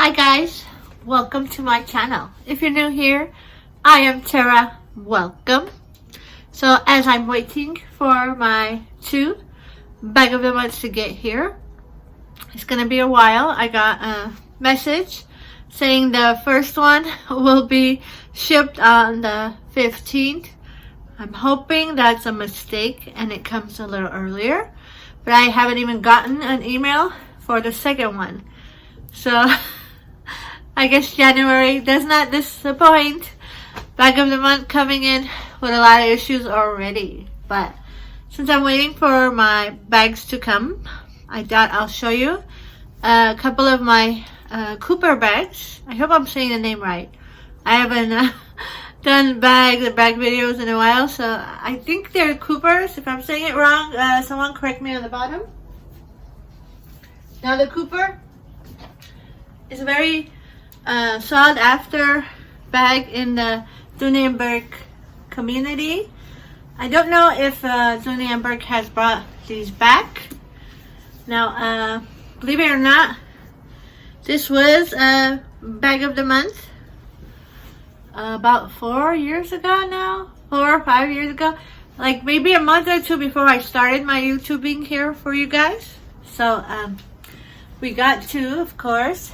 Hi guys, welcome to my channel. If you're new here, I am Tera. Welcome. So as I'm waiting for my 2 bag of the months to get here, it's gonna be a while. I got a message saying the first one will be shipped on the 15th. I'm hoping that's a mistake and it comes a little earlier, but I haven't even gotten an email for the second one. So I guess January does not disappoint. Bag of the month coming in with a lot of issues already. But since I'm waiting for my bags to come, I thought I'll show you a couple of my Cooper bags. I hope I'm saying the name right. I haven't done bag videos in a while, so I think they're Coopers. If I'm saying it wrong, someone correct me on the bottom. Now the Cooper is a very sought after bag in the Dooney and Burke community. I don't know if Dooney and Burke has brought these back. Now, believe it or not, this was a bag of the month about 4 years ago now, 4 or 5 years ago, like maybe a month or 2 before I started my YouTubing here for you guys. So we got 2, of course.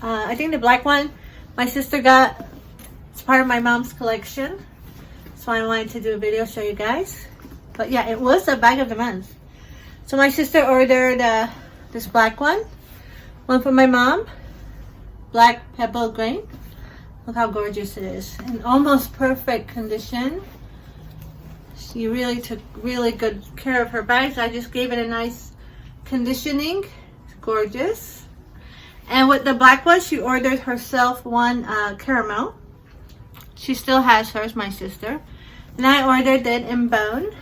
I think the black one my sister got. It's part of my mom's collection, so I wanted to do a video show you guys. But yeah, it was a bag of the month. So my sister ordered this black one for my mom, black pebble grain. Look how gorgeous it is, in almost perfect condition. She really took really good care of her bags. I just gave it a nice conditioning. It's gorgeous. And with the black one, she ordered herself one caramel. She still has hers, my sister. And I ordered it in bone.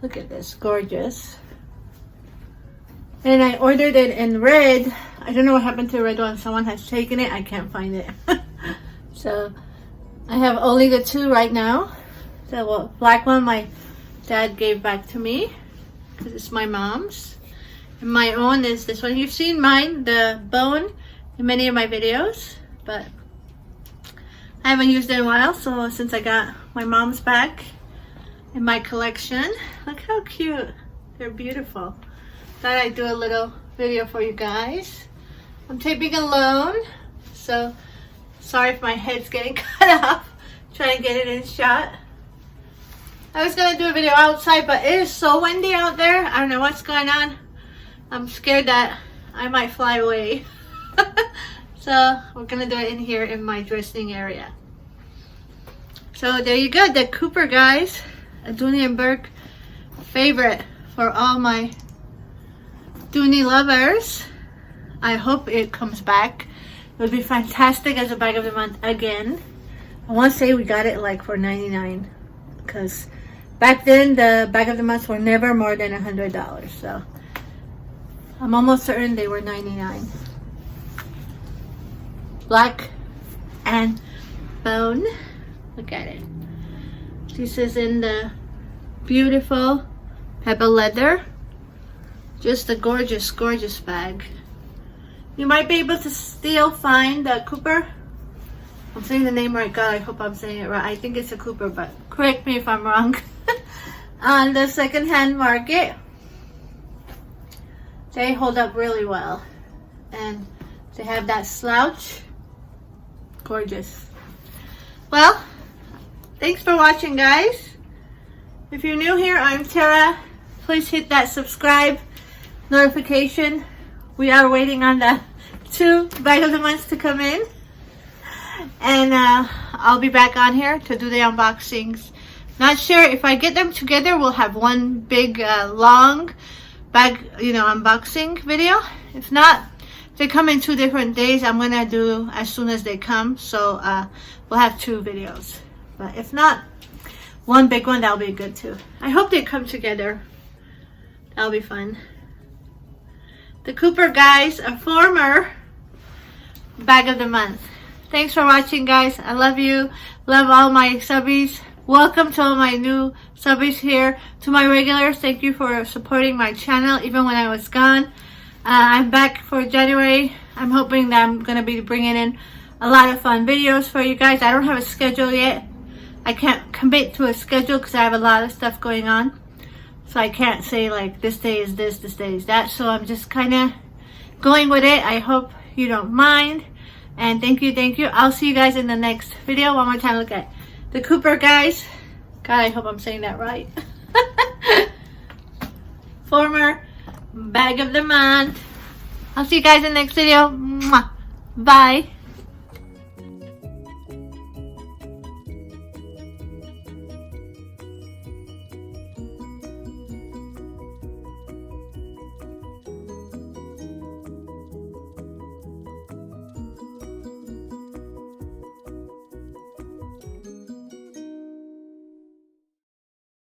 Look at this, gorgeous. And I ordered it in red. I don't know what happened to the red one. Someone has taken it. I can't find it. So I have only the 2 right now. The black one my dad gave back to me because it's my mom's. And my own is this one. You've seen mine, the bone, in many of my videos, but I haven't used it in a while. So since I got my mom's back in my collection, look how cute. They're beautiful. Thought I'd do a little video for you guys. I'm taping alone, so sorry if my head's getting cut off. Trying to get it in shot. I was gonna do a video outside, but it is so windy out there. I don't know what's going on. I'm scared that I might fly away. So we're gonna do it in here in my dressing area. So there you go, the Cooper, guys. A Dooney and Burke favorite for all my Dooney lovers. I hope it comes back. It would be fantastic as a bag of the month again. I want to say we got it like for $99, because back then the bag of the months were never more than $100. So I'm almost certain they were $99. Black and bone. Look at it. This is in the beautiful pebble leather. Just a gorgeous, gorgeous bag. You might be able to still find the Cooper. I'm saying the name right. God, I hope I'm saying it right. I think it's a Cooper, but correct me if I'm wrong. On the secondhand market. They hold up really well, and they have that slouch. Gorgeous. Well, thanks for watching, guys. If you're new here, I'm Tera. Please hit that subscribe notification. We are waiting on the 2 bag of the months to come in, and I'll be back on here to do the unboxings. Not sure if I get them together, we'll have one big long bag, unboxing video. If not, they come in 2 different days. I'm gonna do as soon as they come, so we'll have 2 videos. But if not, one big one, that'll be good too. I hope they come together. That'll be fun. The Cooper, guys, a former bag of the month. Thanks for watching, guys. I love you. Love all my subbies. Welcome to all my new subbies here. To my regulars, thank you for supporting my channel even when I was gone. I'm back for January I'm hoping that I'm going to be bringing in a lot of fun videos for you guys. I don't have a schedule yet. I can't commit to a schedule because I have a lot of stuff going on. So I can't say like this day is this day is that. So I'm just kind of going with it. I hope you don't mind. And thank you. I'll see you guys in the next video. One more time, look at the Cooper, guys. God, I hope I'm saying that right. Former bag of the month. I'll see you guys in the next video. Mwah. Bye.